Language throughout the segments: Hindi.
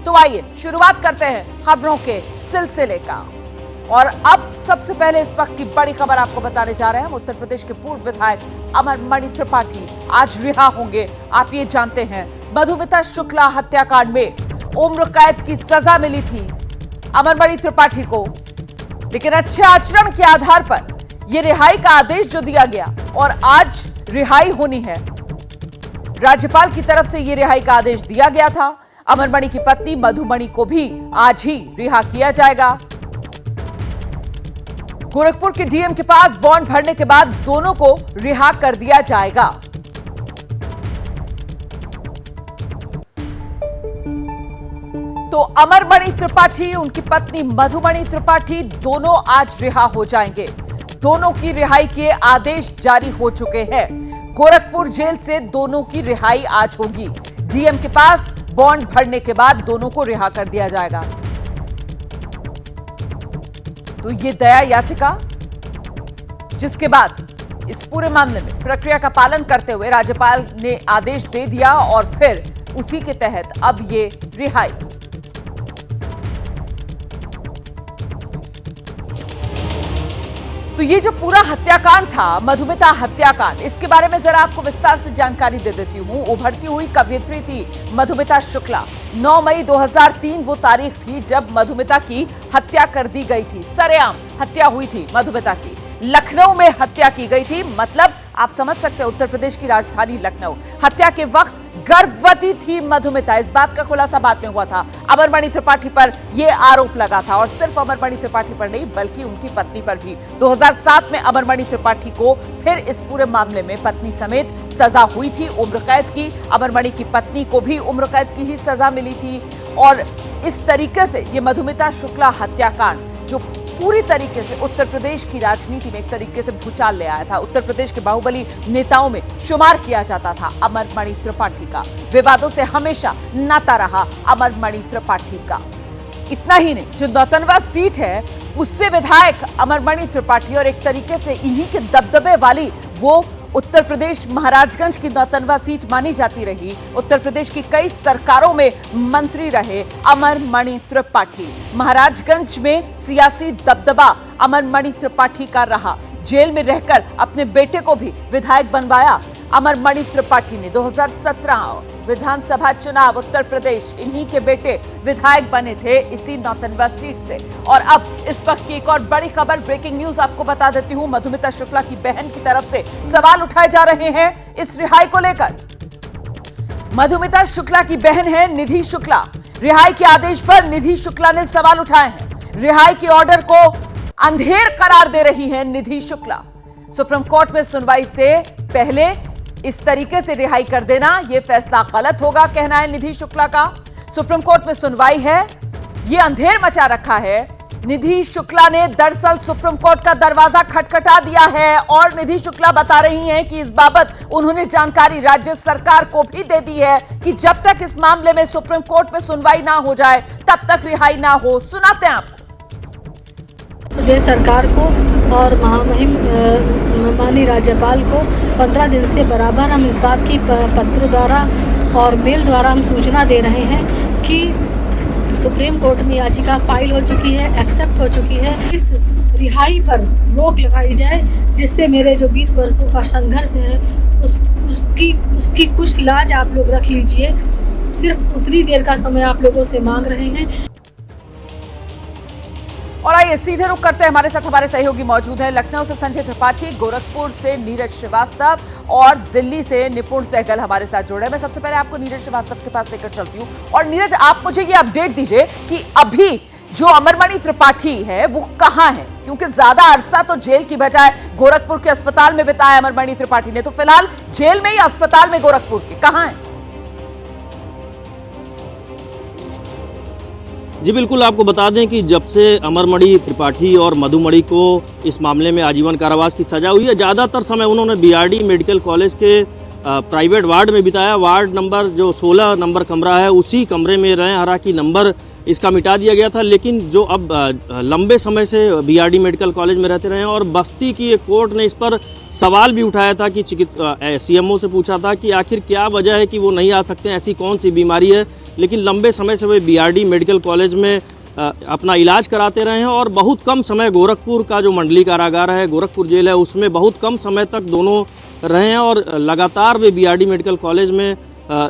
तो आइए शुरुआत करते हैं खबरों के सिलसिले का। और अब सबसे पहले इस वक्त की बड़ी खबर आपको बताने जा रहे हैं। उत्तर प्रदेश के पूर्व विधायक अमरमणि त्रिपाठी आज रिहा होंगे। आप ये जानते हैं मधुमिता शुक्ला हत्याकांड में उम्र कैद की सजा मिली थी अमरमणि त्रिपाठी को, लेकिन अच्छे आचरण के आधार पर यह रिहाई का आदेश जो दिया गया और आज रिहाई होनी है। राज्यपाल की तरफ से यह रिहाई का आदेश दिया गया था। अमरमणि की पत्नी मधुमणि को भी आज ही रिहा किया जाएगा। गोरखपुर के डीएम के पास बॉन्ड भरने के बाद दोनों को रिहा कर दिया जाएगा। तो अमरमणि त्रिपाठी, उनकी पत्नी मधुमणि त्रिपाठी दोनों आज रिहा हो जाएंगे। दोनों की रिहाई के आदेश जारी हो चुके हैं। गोरखपुर जेल से दोनों की रिहाई आज होगी। डीएम के पास बॉन्ड भरने के बाद दोनों को रिहा कर दिया जाएगा। तो ये दया याचिका, जिसके बाद इस पूरे मामले में प्रक्रिया का पालन करते हुए राज्यपाल ने आदेश दे दिया और फिर उसी के तहत अब ये रिहाई। तो ये जो पूरा हत्याकांड था, मधुमिता हत्याकांड, इसके बारे में जरा आपको विस्तार से जानकारी दे देती हूं। उभरती हुई कवयित्री थी मधुमिता शुक्ला। 9 मई 2003 वो तारीख थी जब मधुमिता की हत्या कर दी गई थी। सरेआम हत्या हुई थी मधुमिता की। लखनऊ में हत्या की गई थी, मतलब आप समझ सकते हैं उत्तर प्रदेश की राजधानी लखनऊ। हत्या के वक्त गर्भवती थी मधुमिता। इस बात का खुलासा बाद में हुआ था। अमरमणि त्रिपाठी पर यह आरोप लगा था और सिर्फ अमरमणि त्रिपाठी पर नहीं बल्कि उनकी पत्नी पर भी। 2007 में अमरमणि त्रिपाठी को फिर इस पूरे मामले में पत्नी समेत सजा हुई थी उम्र कैद की। अमरमणि की पत्नी को भी उम्र कैद की ही सजा मिली थी। और इस तरीके से यह मधुमिता शुक्ला हत्याकांड जो पूरी तरीके से उत्तर प्रदेश की राजनीति में एक तरीके से भूचाल ले आया था। उत्तर प्रदेश के बाहुबली नेताओं में शुमार किया जाता था अमरमणि त्रिपाठी का। विवादों से हमेशा नाता रहा अमरमणि त्रिपाठी का। इतना ही नहीं, जो नौतनवा सीट है उससे विधायक अमरमणि त्रिपाठी और एक तरीके से इन्हीं के दबदबे वाली वो उत्तर प्रदेश महाराजगंज की नौतनवा सीट मानी जाती रही। उत्तर प्रदेश की कई सरकारों में मंत्री रहे अमरमणि त्रिपाठी। महाराजगंज में सियासी दबदबा अमरमणि त्रिपाठी का रहा। जेल में रहकर अपने बेटे को भी विधायक बनवाया अमरमणि त्रिपाठी ने। 2017 विधानसभा चुनाव उत्तर प्रदेश, इन्हीं के बेटे विधायक बने थे इसी नौतनवा सीट से। और अब इस वक्त की एक और बड़ी खबर, ब्रेकिंग न्यूज आपको बता देती हूं। मधुमिता शुक्ला की बहन की तरफ से सवाल उठाए जा रहे हैं इस रिहाई को लेकर। मधुमिता शुक्ला की बहन है निधि शुक्ला। रिहाई के आदेश पर निधि शुक्ला ने सवाल उठाए हैं। रिहाई के ऑर्डर को अंधेर करार दे रही है निधि शुक्ला। सुप्रीम कोर्ट में सुनवाई से पहले इस तरीके से रिहाई कर देना यह फैसला गलत होगा, कहना है निधि शुक्ला का। सुप्रीम कोर्ट में सुनवाई है, यह अंधेर मचा रखा है। निधि शुक्ला ने दरअसल सुप्रीम कोर्ट का दरवाजा खटखटा दिया है और निधि शुक्ला बता रही हैं कि इस बाबत उन्होंने जानकारी राज्य सरकार को भी दे दी है कि जब तक इस मामले में सुप्रीम कोर्ट में सुनवाई ना हो जाए तब तक रिहाई ना हो। सुनाते हैं आपको। प्रदेश सरकार को और महामहिम माननीय राज्यपाल को 15 दिन से बराबर हम इस बात की पत्र द्वारा और मेल द्वारा हम सूचना दे रहे हैं कि सुप्रीम कोर्ट में याचिका फाइल हो चुकी है, एक्सेप्ट हो चुकी है। इस रिहाई पर रोक लगाई जाए, जिससे मेरे जो 20 वर्षों का संघर्ष है उसकी कुछ लाज आप लोग रख लीजिए। सिर्फ उतनी देर का समय आप लोगों से मांग रहे हैं। और आइए सीधे रुक करते हैं। हमारे साथ हमारे सहयोगी मौजूद हैं। लखनऊ से संजय त्रिपाठी, गोरखपुर से नीरज श्रीवास्तव और दिल्ली से निपुण सहगल हमारे साथ जुड़े। मैं सबसे पहले आपको नीरज श्रीवास्तव के पास लेकर चलती हूं। और नीरज, आप मुझे ये अपडेट दीजिए कि अभी जो अमरमणि त्रिपाठी है वो कहां है, क्योंकि ज्यादा अरसा तो जेल की बजाय गोरखपुर के अस्पताल में बिताया अमरमणि त्रिपाठी ने। तो फिलहाल जेल में ही, अस्पताल में गोरखपुर के कहां है? जी बिल्कुल, आपको बता दें कि जब से अमरमणि त्रिपाठी और मधुमणि को इस मामले में आजीवन कारावास की सजा हुई है, ज़्यादातर समय उन्होंने बीआरडी मेडिकल कॉलेज के प्राइवेट वार्ड में बिताया। वार्ड नंबर जो 16 नंबर कमरा है उसी कमरे में रहे। हालांकि नंबर इसका मिटा दिया गया था, लेकिन जो अब लंबे समय से बीआरडी मेडिकल कॉलेज में रहते रहे हैं। और बस्ती की एक कोर्ट ने इस पर सवाल भी उठाया था कि सीएमओ से पूछा था कि आखिर क्या वजह है कि वो नहीं आ सकते, ऐसी कौन सी बीमारी है लेकिन लंबे समय से वे बीआरडी मेडिकल कॉलेज में अपना इलाज कराते रहे हैं और बहुत कम समय गोरखपुर का जो मंडली कारागार है, गोरखपुर जेल है, उसमें बहुत कम समय तक दोनों रहे हैं और लगातार वे बीआरडी मेडिकल कॉलेज में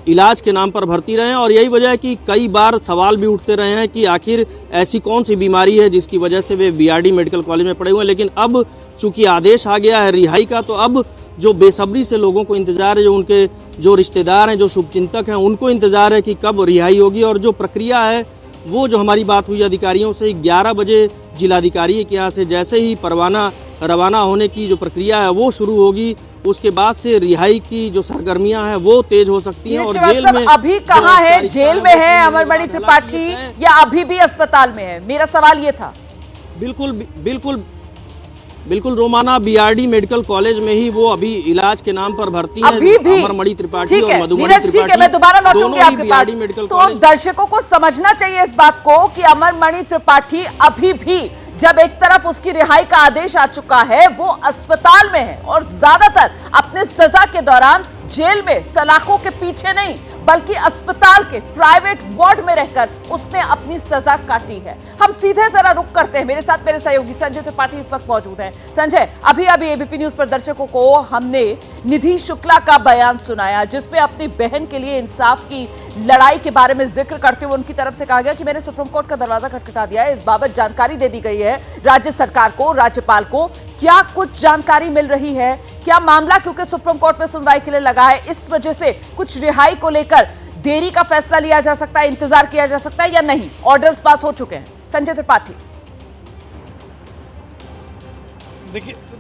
इलाज के नाम पर भर्ती रहे हैं। और यही वजह है कि कई बार सवाल भी उठते रहे हैं कि आखिर ऐसी कौन सी बीमारी है जिसकी वजह से वे बीआरडी मेडिकल कॉलेज में पड़े हुए हैं। लेकिन अब चूंकि आदेश आ गया है रिहाई का, तो अब जो बेसब्री से लोगों को इंतजार है, जो उनके जो रिश्तेदार हैं, जो शुभचिंतक हैं, उनको इंतजार है कि कब रिहाई होगी। और जो प्रक्रिया है वो जो हमारी बात हुई अधिकारियों से, 11 बजे जिलाधिकारी के यहाँ से जैसे ही परवाना रवाना होने की जो प्रक्रिया है वो शुरू होगी, उसके बाद से रिहाई की जो सरगर्मियां हैं वो तेज हो सकती हैं। और जेल में अभी कहाँ है? जेल में है अमरमणि त्रिपाठी या अभी भी अस्पताल में है? मेरा सवाल ये था। बिल्कुल रोमाना, बीआरडी मेडिकल कॉलेज में ही वो अभी इलाज के नाम पर भर्ती हैं। अभी भी अमरमणि त्रिपाठी और मधुमणि नीरज, ठीक है, मैं दोबारा लौटूंगी आपके पास। मेडिकल तो दर्शकों को समझना चाहिए इस बात को कि अमरमणि त्रिपाठी अभी भी, जब एक तरफ उसकी रिहाई का आदेश आ चुका है, वो अस्पताल में है और ज्यादातर अपने सजा के दौरान जेल में सलाखों के पीछे नहीं बल्कि अस्पताल के प्राइवेट वार्ड में रहकर उसने अपनी सजा काटी है। हम सीधे जरा रुक करते हैं। मेरे साथ मेरे सहयोगी संजय त्रिपाठी इस वक्त मौजूद हैं। संजय, अभी एबीपी न्यूज पर दर्शकों को हमने निधि शुक्ला का बयान सुनाया, जिसमें अपनी बहन के लिए इंसाफ की लड़ाई के बारे में जिक्र करते हुए उनकी तरफ से कहा गया कि मैंने सुप्रीम कोर्ट का दरवाजा खटखटा दिया है। इस बाबत जानकारी दे दी गई है राज्य सरकार को, राज्यपाल को। क्या कुछ जानकारी मिल रही है? क्या मामला क्योंकि सुप्रीम कोर्ट में सुनवाई के लिए लगा है, इस वजह से कुछ रिहाई को लेकर देरी का फैसला लिया जा सकता है, इंतजार किया जा सकता है या नहीं? ऑर्डर्स पास हो चुके हैं। संजय त्रिपाठी,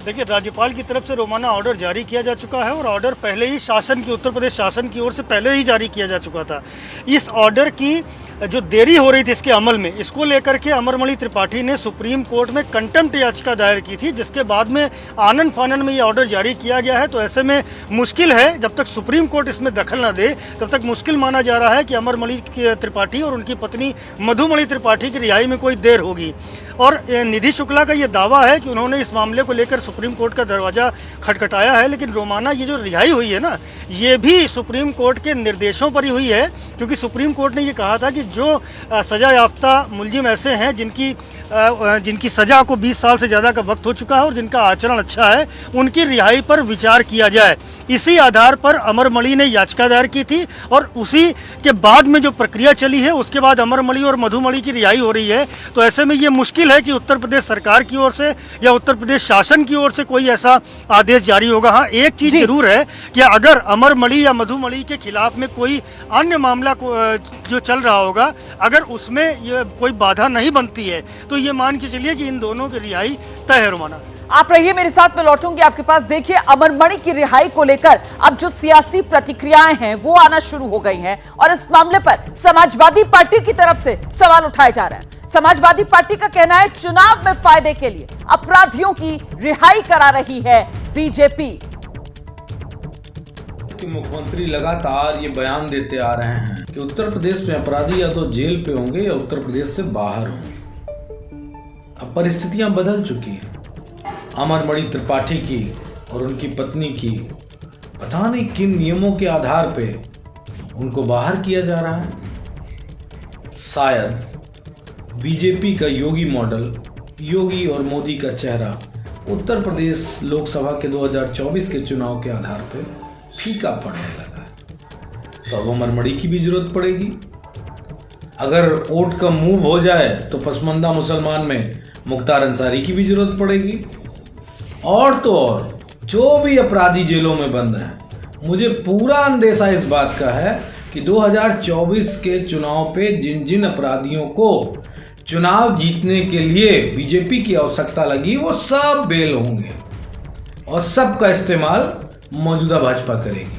देखिए राज्यपाल की तरफ से रोमाना ऑर्डर जारी किया जा चुका है और ऑर्डर पहले ही शासन की, उत्तर प्रदेश शासन की ओर से पहले ही जारी किया जा चुका था। इस ऑर्डर की जो देरी हो रही थी इसके अमल में, इसको लेकर के अमरमणि त्रिपाठी ने सुप्रीम कोर्ट में कंटेम्प्ट याचिका दायर की थी, जिसके बाद में आनन फानन में ये ऑर्डर जारी किया गया है। तो ऐसे में मुश्किल है, जब तक सुप्रीम कोर्ट इसमें दखल न दे तब तक मुश्किल माना जा रहा है कि अमरमणि त्रिपाठी और उनकी पत्नी मधुमणि त्रिपाठी की रिहाई में कोई देर होगी। और निधि शुक्ला का ये दावा है कि उन्होंने इस मामले को लेकर सुप्रीम कोर्ट का दरवाजा खटखटाया है, लेकिन रोमाना ये जो रिहाई हुई है ना, ये भी सुप्रीम कोर्ट के निर्देशों पर ही हुई है, क्योंकि सुप्रीम कोर्ट ने ये कहा था कि जो सजा याफ्ता मुलजिम ऐसे हैं जिनकी सजा को 20 साल से ज़्यादा का वक्त हो चुका है और जिनका आचरण अच्छा है, उनकी रिहाई पर विचार किया जाए। इसी आधार पर अमरमणि ने याचिका दायर की थी और उसी के बाद में जो प्रक्रिया चली है उसके बाद अमरमणि और मधुमणि की रिहाई हो रही है। तो ऐसे में ये मुश्किल है कि उत्तर प्रदेश सरकार की ओर से या उत्तर प्रदेश शासन की ओर से कोई ऐसा आदेश जारी होगा। हाँ, एक चीज़ जरूर है कि अगर अमरमणि या मधुमणि के खिलाफ में कोई अन्य मामला जो चल रहा होगा, अगर उसमें ये कोई बाधा नहीं बनती है तो ये मान के चलिए कि इन दोनों की रिहाई तय है। रोमाना, आप रहिए मेरे साथ, में लौटूंगी आपके पास। देखिए, अमरमणि की रिहाई को लेकर अब जो सियासी प्रतिक्रियाएं हैं वो आना शुरू हो गई हैं और इस मामले पर समाजवादी पार्टी की तरफ से सवाल उठाए जा रहे हैं। समाजवादी पार्टी का कहना है चुनाव में फायदे के लिए अपराधियों की रिहाई करा रही है बीजेपी। मुख्यमंत्री लगातार ये बयान देते आ रहे हैं कि उत्तर प्रदेश में अपराधी या तो जेल पे होंगे या उत्तर प्रदेश से बाहर होंगे। अब परिस्थितियां बदल चुकी हैं। अमरमणि त्रिपाठी की और उनकी पत्नी की पता नहीं किन नियमों के आधार पे उनको बाहर किया जा रहा है। शायद बीजेपी का योगी मॉडल, योगी और मोदी का चेहरा उत्तर प्रदेश लोकसभा के 2024 के चुनाव के आधार पे फीका पड़ने लगा है। तो अब अमरमणि की भी जरूरत पड़ेगी। अगर वोट का मूव हो जाए तो पसमानदा मुसलमान में मुख्तार अंसारी की भी जरूरत पड़ेगी। और तो और जो भी अपराधी जेलों में बंद हैं, मुझे पूरा अंदेशा इस बात का है कि 2024 के चुनाव पे जिन जिन अपराधियों को चुनाव जीतने के लिए बीजेपी की आवश्यकता लगी, वो सब बेल होंगे और सबका इस्तेमाल मौजूदा भाजपा करेगी।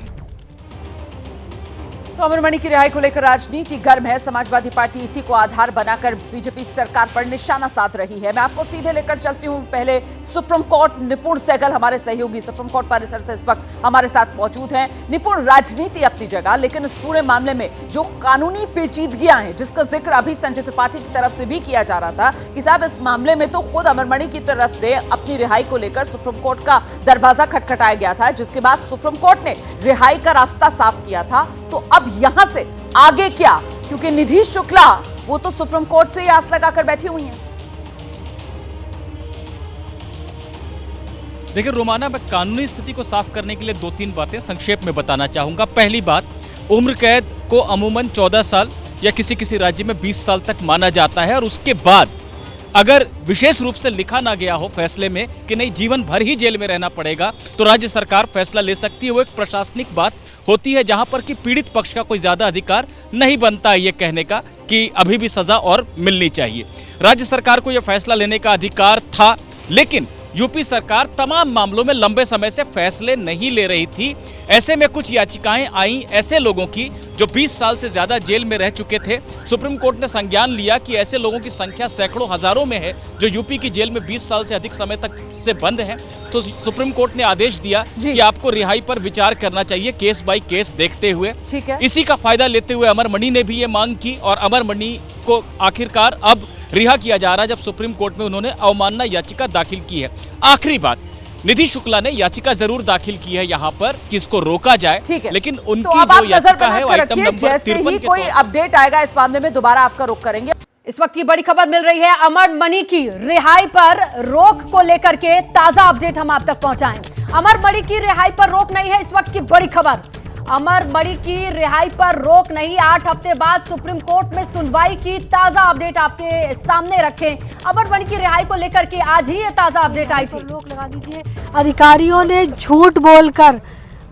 तो अमरमणि की रिहाई को लेकर राजनीति गर्म है। समाजवादी पार्टी इसी को आधार बनाकर बीजेपी सरकार पर निशाना साध रही है। मैं आपको सीधे लेकर चलती हूं पहले सुप्रीम कोर्ट। निपुण सहगल हमारे सहयोगी सुप्रीम कोर्ट परिसर से इस वक्त हमारे साथ मौजूद हैं। निपुण, राजनीति अपनी जगह, लेकिन इस पूरे मामले में जो कानूनी पेचीदगियां हैं, जिसका जिक्र अभी संजय त्रिपाठी की तरफ से भी किया जा रहा था कि साहब इस मामले में तो खुद अमरमणि की तरफ से अपनी रिहाई को लेकर सुप्रीम कोर्ट का दरवाजा खटखटाया गया था, जिसके बाद सुप्रीम कोर्ट ने रिहाई का रास्ता साफ किया था। तो अब यहां से आगे क्या? क्योंकि निधि शुक्ला वो तो सुप्रीम कोर्ट से ही आस लगाकर बैठी हुई हैं। देखिए रोमाना, मैं कानूनी स्थिति को साफ करने के लिए 2-3 बातें संक्षेप में बताना चाहूंगा। पहली बात, उम्र कैद को अमूमन 14 साल या किसी किसी राज्य में 20 साल तक माना जाता है, और उसके बाद अगर विशेष रूप से लिखा ना गया हो फैसले में कि नहीं जीवन भर ही जेल में रहना पड़ेगा, तो राज्य सरकार फैसला ले सकती है। वो एक प्रशासनिक बात होती है जहां पर कि पीड़ित पक्ष का कोई ज्यादा अधिकार नहीं बनता है ये कहने का कि अभी भी सजा और मिलनी चाहिए। राज्य सरकार को यह फैसला लेने का अधिकार था, लेकिन यूपी सरकार तमाम मामलों में लंबे समय से फैसले नहीं ले रही थी। ऐसे में कुछ याचिकाएं आईं ऐसे लोगों की जो 20 साल से ज्यादा जेल में रह चुके थे। सुप्रीम कोर्ट ने संज्ञान लिया कि ऐसे लोगों की संख्या सैकड़ों हजारों में है जो यूपी की जेल में 20 साल से अधिक समय तक से बंद हैं। तो सुप्रीम कोर्ट ने आदेश दिया कि आपको रिहाई पर विचार करना चाहिए केस बाय केस देखते हुए। ठीक है। इसी का फायदा लेते हुए अमर मणि ने भी ये मांग की, और अमर मणि को आखिरकार अब रिहा किया जा रहा है जब सुप्रीम कोर्ट में उन्होंने अवमानना याचिका दाखिल की है। आखिरी बात, निधि शुक्ला ने याचिका जरूर दाखिल की है यहाँ पर कि इसको रोका जाए, लेकिन उनकी तो अब जो याचिका है आइटम नंबर 53 के कोई अपडेट आएगा इस मामले में दोबारा आपका रुख करेंगे। इस वक्त की बड़ी खबर मिल रही है, अमर मणि की रिहाई पर रोक को लेकर के ताजा अपडेट हम आप तक पहुंचाएं। अमर मणि की रिहाई पर रोक नहीं है, इस वक्त की बड़ी खबर। अमर मणि की रिहाई पर रोक नहीं, 8 हफ्ते बाद सुप्रीम कोर्ट में सुनवाई की ताजा अपडेट आपके सामने रखें। अमर मणि की रिहाई को लेकर के आज ही ये ताजा अपडेट आई थी। रोक लगा दीजिए। अधिकारियों ने झूठ बोलकर,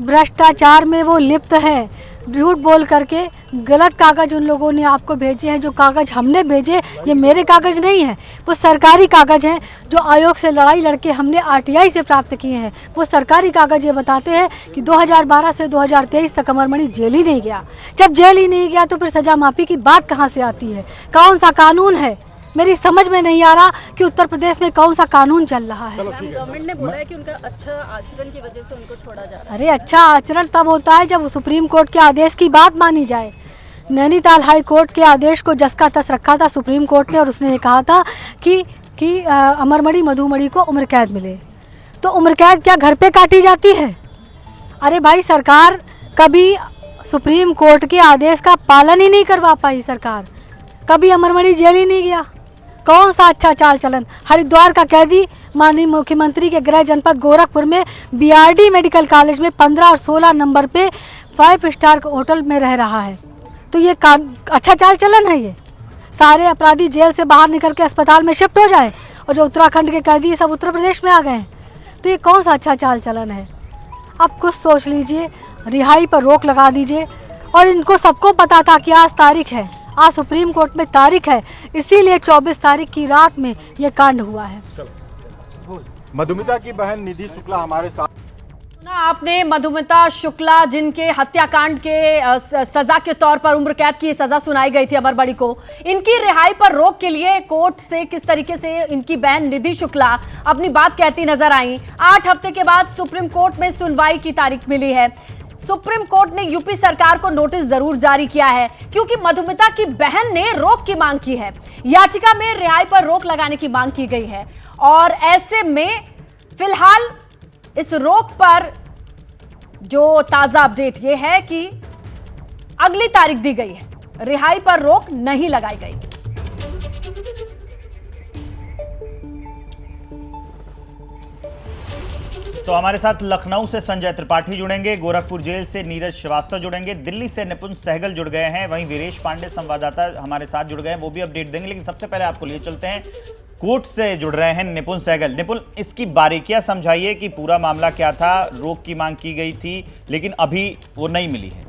भ्रष्टाचार में वो लिप्त है, झूठ बोल करके गलत कागज उन लोगों ने आपको भेजे हैं। जो कागज हमने भेजे ये मेरे कागज नहीं है, वो सरकारी कागज हैं जो आयोग से लड़ाई लड़के हमने आरटीआई से प्राप्त किए हैं। वो सरकारी कागज ये बताते हैं कि 2012 से 2023 तक अमर मणि जेल ही नहीं गया। जब जेल ही नहीं गया तो फिर सजा माफी की बात कहाँ से आती है? कौन सा कानून है? मेरी समझ में नहीं आ रहा कि उत्तर प्रदेश में कौन सा कानून चल रहा है। गवर्नमेंट ने बोला है कि उनका अच्छा आचरण की वजह से उनको छोड़ा जा रहा है। अरे अच्छा आचरण तब होता है जब सुप्रीम कोर्ट के आदेश की बात मानी जाए। नैनीताल हाई कोर्ट के आदेश को जस का तस रखा था सुप्रीम कोर्ट ने, और उसने ये कहा था कि अमर मणि मधु मणि को उम्र कैद मिले। तो उम्र कैद क्या घर पे काटी जाती है? अरे भाई, सरकार कभी सुप्रीम कोर्ट के आदेश का पालन ही नहीं करवा पाई। सरकार कभी अमर मणि जेल ही नहीं गया। कौन सा अच्छा चाल चलन? हरिद्वार का कैदी माननीय मुख्यमंत्री के गृह जनपद गोरखपुर में बीआरडी मेडिकल कॉलेज में 15 और 16 नंबर पे 5 स्टार होटल में रह रहा है। तो ये अच्छा चाल चलन है? ये सारे अपराधी जेल से बाहर निकल के अस्पताल में शिफ्ट हो जाए, और जो उत्तराखंड के कैदी सब उत्तर प्रदेश में आ गए हैं। तो ये कौन सा अच्छा चाल चलन है? आप कुछ सोच लीजिए, रिहाई पर रोक लगा दीजिए। और इनको सबको पता था कि आज तारीख है, आज सुप्रीम कोर्ट में तारीख है, इसीलिए 24 तारीख की रात में ये कांड हुआ है। मधुमिता की बहन निधि शुक्ला हमारे साथ। सुना आपने, मधुमिता शुक्ला जिनके हत्याकांड के सजा के तौर पर उम्र कैद की सजा सुनाई गई थी अमर मणि को, इनकी रिहाई पर रोक के लिए कोर्ट से किस तरीके से इनकी बहन निधि शुक्ला अपनी बात कहती नजर आई। 8 हफ्ते के बाद सुप्रीम कोर्ट में सुनवाई की तारीख मिली है। सुप्रीम कोर्ट ने यूपी सरकार को नोटिस जरूर जारी किया है, क्योंकि मधुमिता की बहन ने रोक की मांग की है। याचिका में रिहाई पर रोक लगाने की मांग की गई है, और ऐसे में फिलहाल इस रोक पर जो ताजा अपडेट ये है कि अगली तारीख दी गई है, रिहाई पर रोक नहीं लगाई गई। तो हमारे साथ लखनऊ से संजय त्रिपाठी जुड़ेंगे, गोरखपुर जेल से नीरज श्रीवास्तव जुड़ेंगे, दिल्ली से निपुण सहगल जुड़ गए हैं, वहीं वीरेश पांडे संवाददाता हमारे साथ जुड़ गए हैं, वो भी अपडेट देंगे। लेकिन सबसे पहले आपको लिए चलते हैं, कोर्ट से जुड़ रहे हैं निपुण सहगल। निपुण, इसकी बारीकियां समझाइए कि पूरा मामला क्या था। रोक की मांग की गई थी लेकिन अभी वो नहीं मिली है।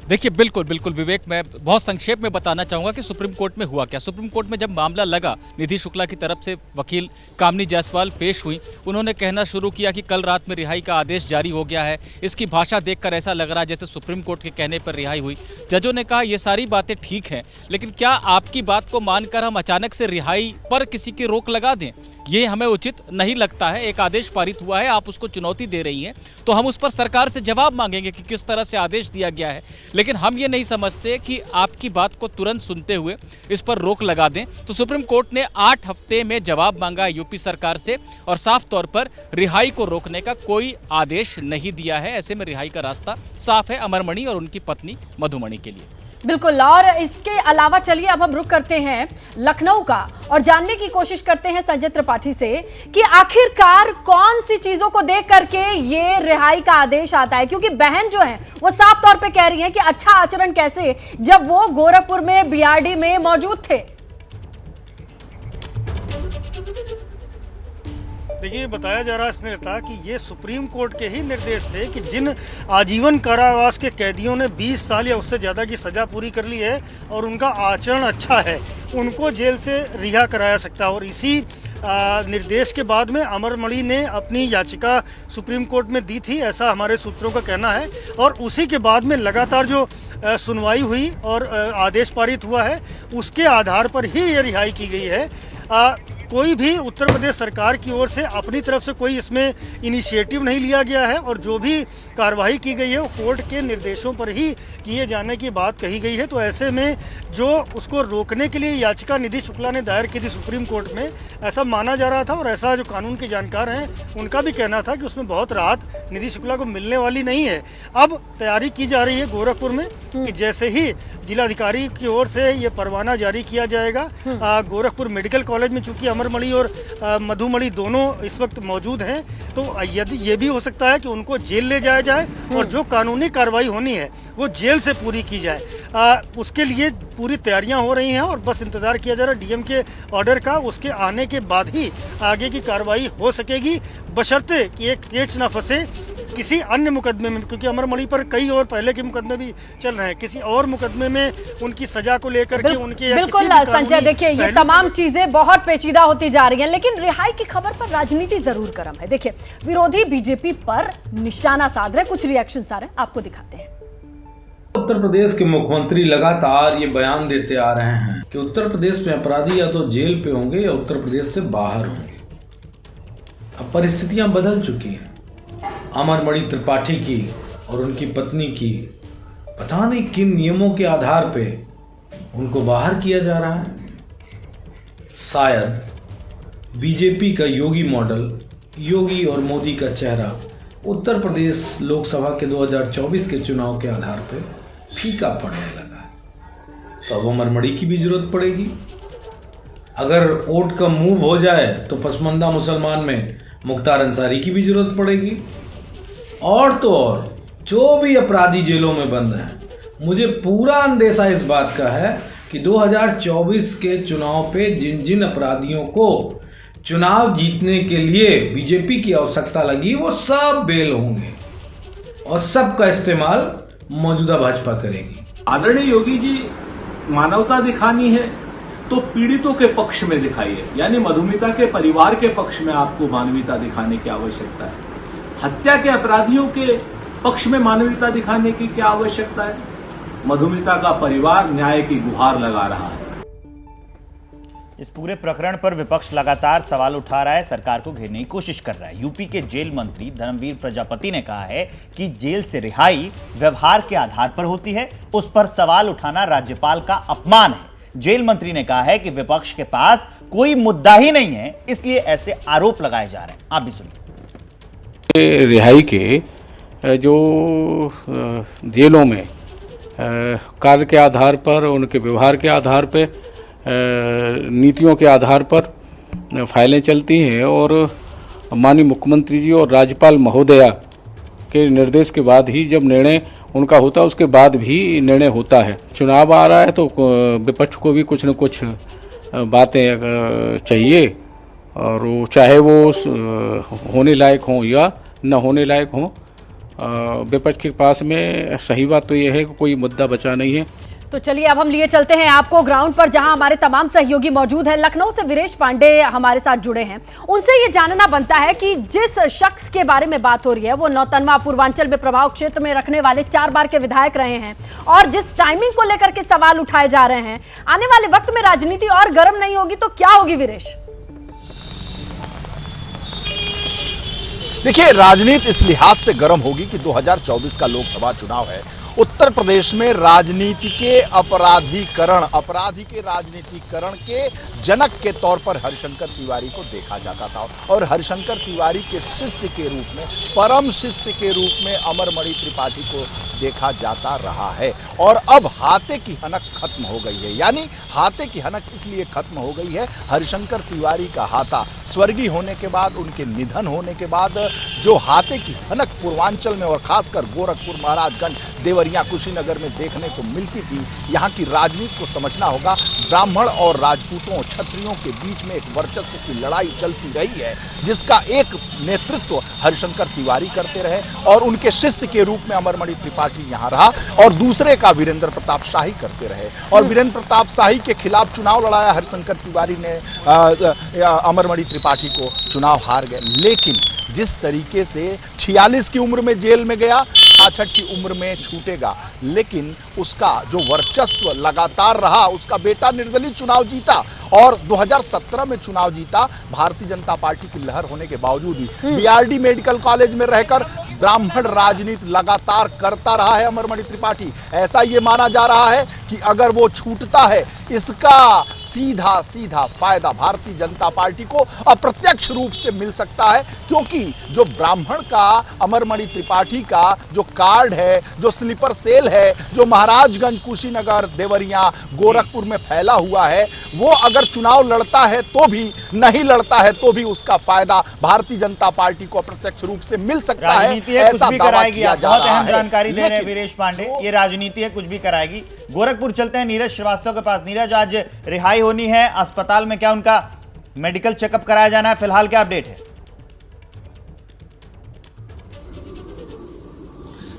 देखिए बिल्कुल बिल्कुल विवेक, मैं बहुत संक्षेप में बताना चाहूंगा कि सुप्रीम कोर्ट में हुआ क्या। सुप्रीम कोर्ट में जब मामला लगा, निधि शुक्ला की तरफ से वकील कामनी जायसवाल पेश हुई। उन्होंने कहना शुरू किया कि कल रात में रिहाई का आदेश जारी हो गया है। इसकी भाषा देखकर ऐसा लग रहा है जैसे सुप्रीम कोर्ट के कहने पर रिहाई हुई। जजों ने कहा ये सारी बातें ठीक हैं, लेकिन क्या आपकी बात को मानकर हम अचानक से रिहाई पर किसी की रोक लगा दें? ये हमें उचित नहीं लगता है। एक आदेश पारित हुआ है, आप उसको चुनौती दे रही हैं, तो हम उस पर सरकार से जवाब मांगेंगे कि किस तरह से आदेश दिया गया है। लेकिन हम ये नहीं समझते कि आपकी बात को तुरंत सुनते हुए इस पर रोक लगा दें। तो सुप्रीम कोर्ट ने 8 हफ्ते में जवाब मांगा यूपी सरकार से और साफ तौर पर रिहाई को रोकने का कोई आदेश नहीं दिया है। ऐसे में रिहाई का रास्ता साफ है अमरमणि और उनकी पत्नी मधुमणि के लिए। बिल्कुल। और इसके अलावा चलिए अब हम रुक करते हैं लखनऊ का और जानने की कोशिश करते हैं संजय त्रिपाठी से कि आखिरकार कौन सी चीजों को देख करके ये रिहाई का आदेश आता है, क्योंकि बहन जो है वो साफ तौर पे कह रही है कि अच्छा आचरण कैसे जब वो गोरखपुर में बीआरडी में मौजूद थे। देखिए, बताया जा रहा है इसने था कि ये सुप्रीम कोर्ट के ही निर्देश थे कि जिन आजीवन कारावास के कैदियों ने 20 साल या उससे ज़्यादा की सज़ा पूरी कर ली है और उनका आचरण अच्छा है, उनको जेल से रिहा कराया सकता है। और इसी निर्देश के बाद में अमरमणि ने अपनी याचिका सुप्रीम कोर्ट में दी थी, ऐसा हमारे सूत्रों का कहना है। और उसी के बाद में लगातार जो सुनवाई हुई और आदेश पारित हुआ है, उसके आधार पर ही ये रिहाई की गई है। कोई भी उत्तर प्रदेश सरकार की ओर से अपनी तरफ से कोई इसमें इनिशिएटिव नहीं लिया गया है और जो भी कार्रवाई की गई है वो कोर्ट के निर्देशों पर ही किए जाने की बात कही गई है। तो ऐसे में जो उसको रोकने के लिए याचिका निधि शुक्ला ने दायर की थी सुप्रीम कोर्ट में, ऐसा माना जा रहा था और ऐसा जो कानून के जानकार हैं उनका भी कहना था कि उसमें बहुत राहत निधि शुक्ला को मिलने वाली नहीं है। अब तैयारी की जा रही है गोरखपुर में कि जैसे ही जिलाधिकारी की ओर से ये परवाना जारी किया जाएगा, गोरखपुर मेडिकल कॉलेज में चूंकि अमरमणि और मधुमणि दोनों इस वक्त मौजूद हैं, तो यदि ये भी हो सकता है कि उनको जेल ले जाया जाए और जो कानूनी कार्रवाई होनी है वो जेल से पूरी की जाए। उसके लिए पूरी तैयारियां हो रही हैं और बस इंतजार किया जा रहा है डीएम के ऑर्डर का। उसके आने के बाद ही आगे की कार्रवाई हो सकेगी, बशर्ते कि एक पेच ना फंसे किसी अन्य मुकदमे में, क्योंकि अमरमणि पर कई और पहले के मुकदमे भी चल रहे हैं। किसी और मुकदमे में उनकी सजा को लेकर के उनके बिल्कुल संजय, देखिए ये तमाम चीजें बहुत पेचीदा होती जा रही हैं, लेकिन रिहाई की खबर पर राजनीति जरूर गर्म है। देखिए, विरोधी बीजेपी पर निशाना साध रहे, कुछ रिएक्शन आ रहे हैं, आपको दिखाते हैं। उत्तर प्रदेश के मुख्यमंत्री लगातार ये बयान देते आ रहे हैं कि उत्तर प्रदेश में अपराधी या तो जेल पे होंगे या उत्तर प्रदेश से बाहर होंगे। अब परिस्थितियां बदल चुकी हैं। अमरमणि त्रिपाठी की और उनकी पत्नी की पता नहीं किन नियमों के आधार पे उनको बाहर किया जा रहा है। शायद बीजेपी का योगी मॉडल, योगी और मोदी का चेहरा उत्तर प्रदेश लोकसभा के 2024 के चुनाव के आधार पे फीका पड़ने लगा है। तो अब अमरमणि की भी जरूरत पड़ेगी। अगर वोट का मूव हो जाए तो पसमानदा मुसलमान में मुख्तार अंसारी की भी जरूरत पड़ेगी। और तो और जो भी अपराधी जेलों में बंद हैं, मुझे पूरा अंदेशा इस बात का है कि 2024 के चुनाव पे जिन जिन अपराधियों को चुनाव जीतने के लिए बीजेपी की आवश्यकता लगी वो सब बेल होंगे और सबका इस्तेमाल मौजूदा भाजपा करेगी। आदरणीय योगी जी, मानवता दिखानी है तो पीड़ितों के पक्ष में दिखाइए, यानी मधुमिता के परिवार के पक्ष में आपको मानवीयता दिखाने की आवश्यकता है। हत्या के अपराधियों के पक्ष में मानवीयता दिखाने की क्या आवश्यकता है? मधुमिता का परिवार न्याय की गुहार लगा रहा है। इस पूरे प्रकरण पर विपक्ष लगातार सवाल उठा रहा है, सरकार को घेरने की कोशिश कर रहा है। यूपी के जेल मंत्री धर्मवीर प्रजापति ने कहा है कि जेल से रिहाई व्यवहार के आधार पर होती है, उस पर सवाल उठाना राज्यपाल का अपमान है। जेल मंत्री ने कहा है कि विपक्ष के पास कोई मुद्दा ही नहीं है, इसलिए ऐसे आरोप लगाए जा रहे हैं। आप भी सुनिए। रिहाई के जो जेलों में कार्य के आधार पर, उनके व्यवहार के आधार पर, नीतियों के आधार पर फाइलें चलती हैं और माननीय मुख्यमंत्री जी और राज्यपाल महोदया के निर्देश के बाद ही जब निर्णय उनका होता है, उसके बाद भी निर्णय होता है। चुनाव आ रहा है तो विपक्ष को भी कुछ न कुछ बातें चाहिए, और वो चाहे वो होने लायक हों या न होने लायक हों। विपक्ष के पास में सही बात तो ये है कि कोई मुद्दा बचा नहीं है। तो चलिए अब हम लिए चलते हैं आपको ग्राउंड पर, जहां हमारे तमाम सहयोगी मौजूद हैं। लखनऊ से वीरेश पांडे हमारे साथ जुड़े हैं। उनसे ये जानना बनता है कि जिस शख्स के बारे में बात हो रही है वो नौतनवा पूर्वांचल में प्रभाव क्षेत्र में रखने वाले 4 बार के विधायक रहे हैं, और जिस टाइमिंग को लेकर के सवाल उठाए जा रहे हैं, आने वाले वक्त में राजनीति और गर्म नहीं होगी तो क्या होगी वीरेश? देखिए, राजनीति इस लिहाज से गर्म होगी कि 2024 का लोकसभा चुनाव है उत्तर प्रदेश में राजनीति के अपराधी के राजनीतिकरण के जनक के तौर पर हरिशंकर तिवारी को देखा जाता था और हरिशंकर तिवारी के शिष्य के रूप में, परम शिष्य के रूप में अमरमणि त्रिपाठी को देखा जाता रहा है। और अब हाथे की हनक खत्म हो गई है, यानी हाथे की हनक इसलिए खत्म हो गई है, हरिशंकर तिवारी का हाथा स्वर्गीय होने के बाद, उनके निधन होने के बाद जो हाथे की हनक पूर्वांचल में और खासकर गोरखपुर, महाराजगंज, देवरिया, कुशीनगर में देखने को मिलती थी, यहाँ की राजनीति को समझना होगा। ब्राह्मण और राजपूतों, क्षत्रियों के बीच में एक वर्चस्व की लड़ाई चलती रही है, जिसका एक नेतृत्व हरिशंकर तिवारी करते रहे और उनके शिष्य के रूप में अमरमणि त्रिपाठी यहाँ रहा और दूसरे का वीरेंद्र प्रताप शाही करते रहे। और वीरेंद्र प्रताप शाही के खिलाफ चुनाव लड़ाया हरिशंकर तिवारी ने, अमरमणि त्रिपाठी को चुनाव हार गए। लेकिन जिस तरीके से 46 की उम्र में जेल में गया, 66 की उम्र में छूटेगा, लेकिन उसका जो वर्चस्व लगातार रहा, उसका बेटा निर्दलीय चुनाव जीता और 2017 में चुनाव जीता। भारतीय जनता पार्टी की लहर होने के बावजूद भी बीआरडी मेडिकल कॉलेज में रहकर ब्राह्मण राजनीति लगातार करता रहा है अमरमणि त्रिपाठी। ऐसा ये माना जा रहा है कि अगर वो छूटता है, इसका सीधा फायदा भारतीय जनता पार्टी को अप्रत्यक्ष रूप से मिल सकता है, क्योंकि जो ब्राह्मण का, अमरमणि त्रिपाठी का जो कार्ड है, जो स्लीपर सेल है, जो महाराजगंज, कुशीनगर, देवरिया, गोरखपुर में फैला हुआ है, वो अगर चुनाव लड़ता है तो भी, नहीं लड़ता है तो भी उसका फायदा भारतीय जनता पार्टी को अप्रत्यक्ष रूप से मिल सकता है। कुछ भी कराएगी। आप बहुत अहम जानकारी दे रहे हैं वीरेश पांडे, ये राजनीति है, कुछ भी कराएगी। गोरखपुर चलते हैं नीरज श्रीवास्तव के पास। नीरज, आज रिहाई होनी है अस्पताल में, क्या उनका मेडिकल चेकअप कराया जाना है? फिलहाल क्या अपडेट है?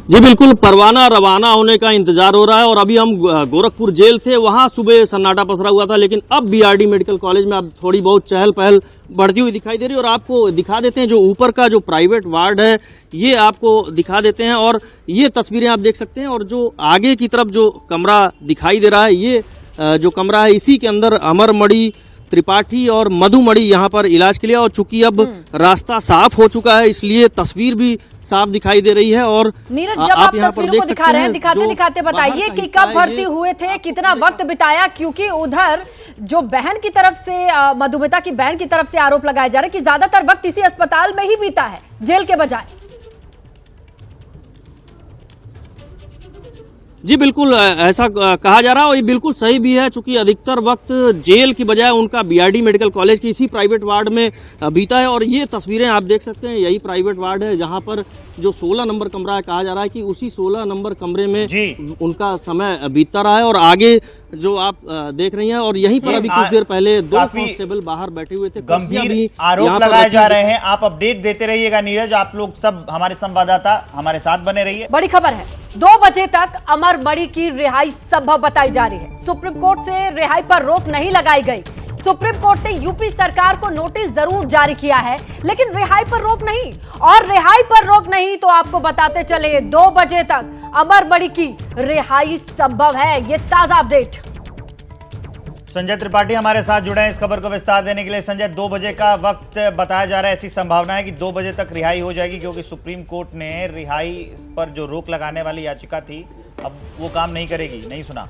जी बिल्कुल, परवाना रवाना होने का इंतजार हो रहा है और अभी हम गोरखपुर जेल थे, वहां सुबह सन्नाटा पसरा हुआ था, लेकिन अब बीआरडी मेडिकल कॉलेज में अब थोड़ी बहुत चहल पहल बढ़ती हुई दिखाई दे रही है। और आपको दिखा देते हैं जो ऊपर का जो प्राइवेट वार्ड है, ये आपको दिखा देते हैं और ये तस्वीरें आप देख सकते हैं। और जो आगे की तरफ जो कमरा दिखाई दे रहा है, ये जो कमरा है, इसी के अंदर अमरमणि त्रिपाठी और मधुमणि यहाँ पर इलाज के लिए, और चूंकि अब रास्ता साफ हो चुका है इसलिए तस्वीर भी साफ दिखाई दे रही है। और नीरज, जब आप तस्वीरों को दिखा रहे हैं, दिखाते दिखाते बताइए कि कब भर्ती हुए थे, कितना वक्त बिताया, क्योंकि उधर जो बहन की तरफ से, मधुमिता की बहन की तरफ से आरोप लगाया जा रहा है कि ज्यादातर वक्त इसी अस्पताल में ही बीता है जेल के बजाय। जी बिल्कुल, ऐसा कहा जा रहा है और ये बिल्कुल सही भी है, चूंकि अधिकतर वक्त जेल की बजाय उनका बीआरडी मेडिकल कॉलेज के इसी प्राइवेट वार्ड में बीता है। और ये तस्वीरें आप देख सकते हैं, यही प्राइवेट वार्ड है जहां पर जो 16 नंबर कमरा है, कहा जा रहा है कि उसी 16 नंबर कमरे में उनका समय बीतता रहा है। और आगे जो आप देख रही हैं, और यहीं पर अभी कुछ देर पहले 2 कांस्टेबल बाहर बैठे हुए थे, गंभीर आरोप लगाए जा रहे हैं। आप अपडेट देते रहिएगा नीरज, आप लोग सब हमारे संवाददाता हमारे साथ बने रहिए। बड़ी खबर है, 2 बजे तक अमरमणि की रिहाई संभव बताई जा रही है। सुप्रीम कोर्ट से रिहाई पर रोक नहीं लगाई गई। सुप्रीम कोर्ट ने यूपी सरकार को नोटिस जरूर जारी किया है, लेकिन रिहाई पर रोक नहीं। और रिहाई पर रोक नहीं तो आपको बताते चले, 2 बजे तक अमरमणि की रिहाई संभव है। ये ताजा अपडेट। संजय त्रिपाठी हमारे साथ जुड़े हैं इस खबर को विस्तार देने के लिए। संजय, 2 बजे का वक्त बताया जा रहा है, ऐसी संभावना है कि 2 बजे तक रिहाई हो जाएगी, क्योंकि सुप्रीम कोर्ट ने रिहाई पर जो रोक लगाने वाली याचिका थी, अब वो काम नहीं करेगी, नहीं सुना?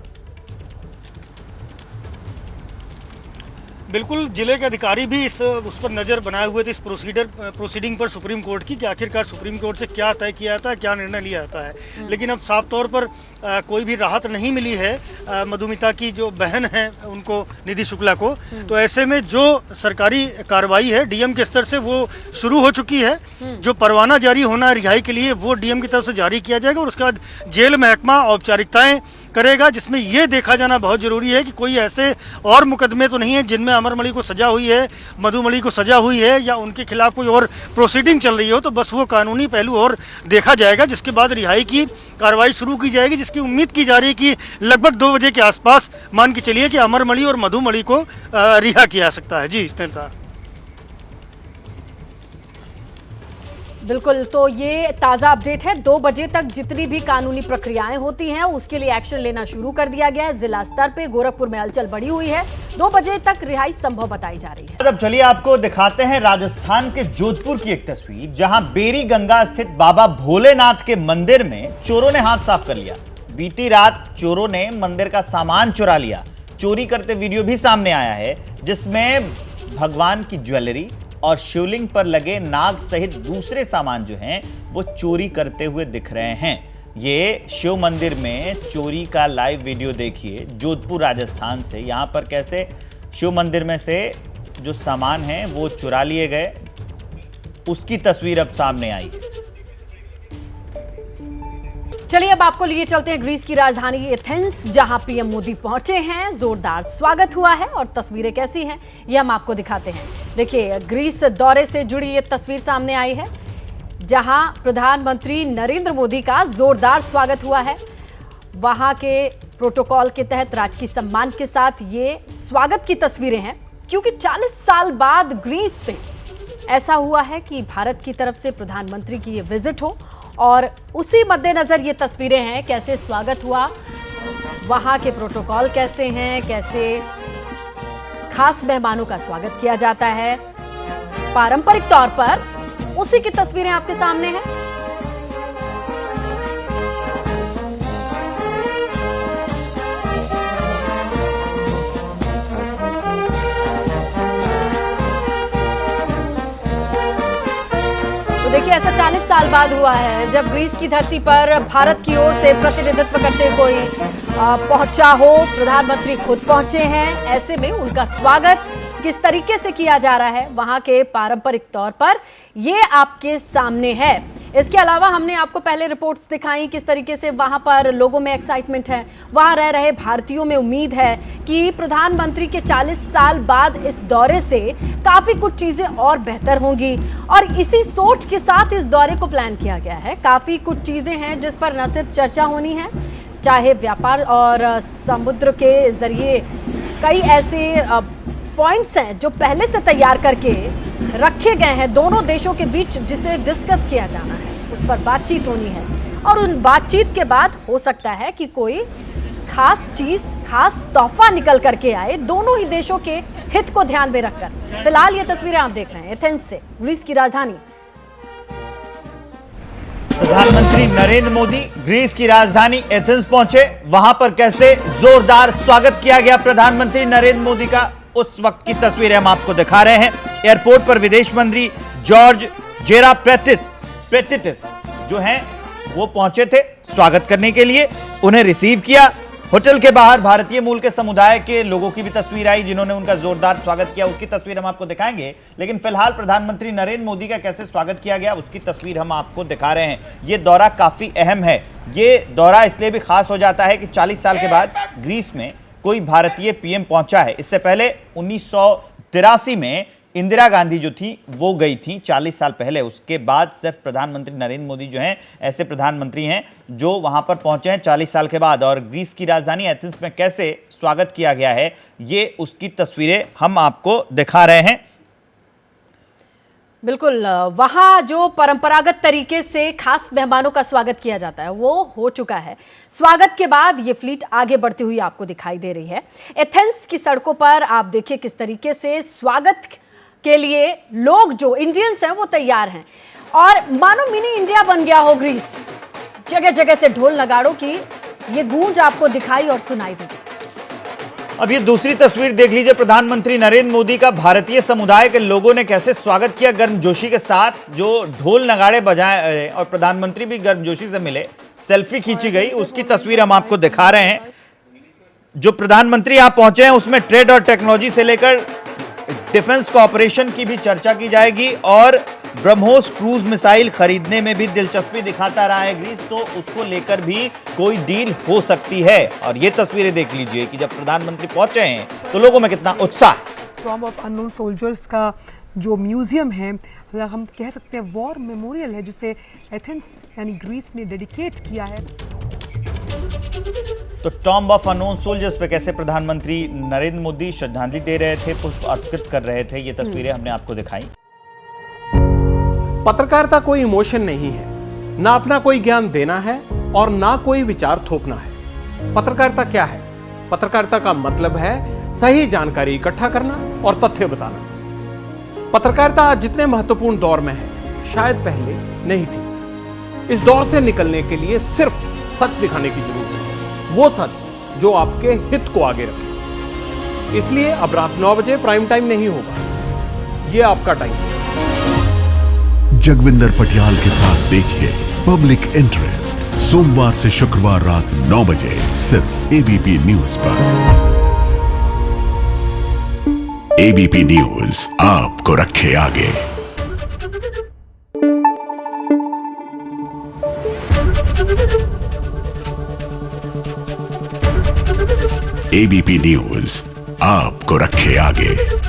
बिल्कुल, जिले के अधिकारी भी उस पर नज़र बनाए हुए थे, इस प्रोसीडिंग पर सुप्रीम कोर्ट की, कि आखिरकार सुप्रीम कोर्ट से क्या तय किया जाता है, क्या निर्णय लिया जाता है। लेकिन अब साफ तौर पर कोई भी राहत नहीं मिली है मधुमिता की जो बहन है उनको, निधि शुक्ला को। तो ऐसे में जो सरकारी कार्रवाई है डीएम के स्तर से वो शुरू हो चुकी है। जो परवाना जारी होना है रिहाई के लिए, वो डीएम की तरफ से जारी किया जाएगा और उसके बाद जेल महकमा औपचारिकताएं करेगा, जिसमें यह देखा जाना बहुत जरूरी है कि कोई ऐसे और मुकदमे तो नहीं है जिनमें अमरमणि को सजा हुई है, मधुमणि को सजा हुई है, या उनके खिलाफ कोई और प्रोसीडिंग चल रही हो। तो बस वो कानूनी पहलू और देखा जाएगा, जिसके बाद रिहाई की कार्रवाई शुरू की जाएगी, जिसकी उम्मीद की जा रही है कि लगभग 2 बजे के आसपास मान के चलिए कि अमरमणि और मधुमणि को रिहा किया जा सकता है। जी स्नेहलता। बिल्कुल, तो ये ताज़ा अपडेट है। 2 बजे तक जितनी भी कानूनी प्रक्रियाएं होती हैं उसके लिए एक्शन लेना शुरू कर दिया गया है। जिला स्तर पे गोरखपुर में हलचल बढ़ी हुई है। 2 बजे तक रिहाई संभव बताई जा रही है। अब चलिए आपको दिखाते हैं राजस्थान के जोधपुर की एक तस्वीर, जहां बेरी गंगा स्थित बाबा भोलेनाथ के मंदिर में चोरों ने हाथ साफ कर लिया। बीती रात चोरों ने मंदिर का सामान चुरा लिया। चोरी करते वीडियो भी सामने आया है, जिसमें भगवान की ज्वेलरी और शिवलिंग पर लगे नाग सहित दूसरे सामान जो हैं वो चोरी करते हुए दिख रहे हैं। ये शिव मंदिर में चोरी का लाइव वीडियो देखिए, जोधपुर राजस्थान से। यहां पर कैसे शिव मंदिर में से जो सामान है वो चुरा लिए गए, उसकी तस्वीर अब सामने आई है। चलिए अब आपको लिए चलते हैं ग्रीस की राजधानी एथेंस, जहां पीएम मोदी पहुंचे हैं। जोरदार स्वागत हुआ है और तस्वीरें कैसी हैं ये हम आपको दिखाते हैं। देखिए, ग्रीस दौरे से जुड़ी ये तस्वीर सामने आई है, जहां प्रधानमंत्री नरेंद्र मोदी का जोरदार स्वागत हुआ है। वहां के प्रोटोकॉल के तहत राजकीय सम्मान के साथ ये स्वागत की तस्वीरें हैं, क्योंकि 40 साल बाद ग्रीस पे ऐसा हुआ है कि भारत की तरफ से प्रधानमंत्री की ये विजिट हो, और उसी मद्देनजर ये तस्वीरें हैं। कैसे स्वागत हुआ, वहां के प्रोटोकॉल कैसे हैं, कैसे खास मेहमानों का स्वागत किया जाता है पारंपरिक तौर पर, उसी की तस्वीरें आपके सामने हैं। देखिए, ऐसा 40 साल बाद हुआ है जब ग्रीस की धरती पर भारत की ओर से प्रतिनिधित्व करते कोई पहुंचा हो। प्रधानमंत्री खुद पहुंचे हैं, ऐसे में उनका स्वागत किस तरीके से किया जा रहा है वहां के पारंपरिक तौर पर, ये आपके सामने है। इसके अलावा हमने आपको पहले रिपोर्ट्स दिखाई किस तरीके से वहां पर लोगों में एक्साइटमेंट है, वहां रह रहे भारतीयों में उम्मीद है कि प्रधानमंत्री के 40 साल बाद इस दौरे से काफी कुछ चीजें और बेहतर होंगी, और इसी सोच के साथ इस दौरे को प्लान किया गया है। काफी कुछ चीजें हैं जिस पर न सिर्फ चर्चा होनी है, चाहे व्यापार और समुद्र के जरिए कई ऐसे पॉइंट्स हैं जो पहले से तैयार करके रखे गए हैं दोनों देशों के बीच, जिसे डिस्कस किया जाना है, उस पर बातचीत होनी है। और उन बातचीत के बाद हो सकता है कि कोई खास चीज, खास तोहफा निकल करके आए, दोनों ही देशों के हित को ध्यान में रखकर। फिलहाल ये तस्वीरें आप देख रहे हैं एथेंस से, ग्रीस की राजधानी। प्रधानमंत्री नरेंद्र मोदी ग्रीस की राजधानी एथेंस पहुंचे। वहां पर कैसे जोरदार स्वागत किया गया प्रधानमंत्री नरेंद्र मोदी का, उस वक्त की तस्वीरें हम आपको दिखा रहे हैं। एयरपोर्ट पर विदेश मंत्री जॉर्ज जेराप्रेटिस जो हैं वो पहुंचे थे स्वागत करने के लिए, उन्हें रिसीव किया। होटल के बाहर भारतीय मूल के समुदाय के लोगों की भी तस्वीर आई जिन्होंने उनका जोरदार स्वागत किया, उसकी तस्वीर हम आपको दिखाएंगे। लेकिन फिलहाल प्रधानमंत्री नरेंद्र मोदी का कैसे स्वागत किया गया उसकी तस्वीर हम आपको दिखा रहे हैं। यह दौरा काफी अहम है। ये दौरा इसलिए भी खास हो जाता है कि 40 साल के बाद ग्रीस में कोई भारतीय पीएम पहुंचा है। इससे पहले 1983 में इंदिरा गांधी जो थी वो गई थी 40 साल पहले। उसके बाद सिर्फ प्रधानमंत्री नरेंद्र मोदी जो हैं ऐसे प्रधानमंत्री हैं जो वहां पर पहुंचे हैं 40 साल के बाद। और ग्रीस की राजधानी एथेंस में कैसे स्वागत किया गया है ये उसकी तस्वीरें हम आपको दिखा रहे हैं। बिल्कुल, वहां जो परंपरागत तरीके से खास मेहमानों का स्वागत किया जाता है वो हो चुका है। स्वागत के बाद ये फ्लीट आगे बढ़ती हुई आपको दिखाई दे रही है। एथेंस की सड़कों पर आप देखिए किस तरीके से स्वागत के लिए लोग जो इंडियंस हैं वो तैयार हैं, और मानो मिनी इंडिया बन गया हो ग्रीस। जगह जगह से ढोल नगाड़ों की ये गूंज आपको दिखाई और सुनाई देगी। अब ये दूसरी तस्वीर देख लीजिए, प्रधानमंत्री नरेंद्र मोदी का भारतीय समुदाय के लोगों ने कैसे स्वागत किया गर्मजोशी के साथ, जो ढोल नगाड़े बजाए और प्रधानमंत्री भी गर्मजोशी से मिले, सेल्फी खींची गई, उसकी तस्वीर हम आपको दिखा रहे हैं। जो प्रधानमंत्री यहाँ पहुंचे हैं उसमें ट्रेड और टेक्नोलॉजी से लेकर डिफेंस कोऑपरेशन की भी चर्चा की जाएगी, और ब्रह्मोस क्रूज मिसाइल खरीदने में भी दिलचस्पी दिखाता रहा है ग्रीस, तो उसको लेकर भी कोई डील हो सकती है। और ये तस्वीरें देख लीजिए कि जब प्रधानमंत्री पहुंचे हैं तो लोगों में कितना उत्साह। टॉम्ब ऑफ अननोन सोल्जर्स का जो म्यूजियम है, हम कह सकते हैं वॉर मेमोरियल है, जिसे एथेंस यानी ग्रीस ने डेडिकेट किया है। तो टॉम्ब ऑफ अननोन सोल्जर्स पे कैसे प्रधानमंत्री नरेंद्र मोदी श्रद्धांजलि दे रहे थे, पुष्प अर्पित कर रहे थे, ये तस्वीरें हमने आपको दिखाई। पत्रकारिता कोई इमोशन नहीं है, ना अपना कोई ज्ञान देना है और ना कोई विचार थोपना है। पत्रकारिता क्या है? पत्रकारिता का मतलब है सही जानकारी इकट्ठा करना और तथ्य बताना। पत्रकारिता आज जितने महत्वपूर्ण दौर में है शायद पहले नहीं थी। इस दौर से निकलने के लिए सिर्फ सच दिखाने की जरूरत है। वो सच जो आपके हित को आगे रखे। इसलिए अब रात 9 बजे प्राइम टाइम नहीं होगा, ये आपका टाइम है। जगविंदर पटियाल के साथ देखिए पब्लिक इंटरेस्ट सोमवार से शुक्रवार रात 9 बजे सिर्फ एबीपी न्यूज पर। एबीपी न्यूज आपको रखे आगे। एबीपी न्यूज आपको रखे आगे।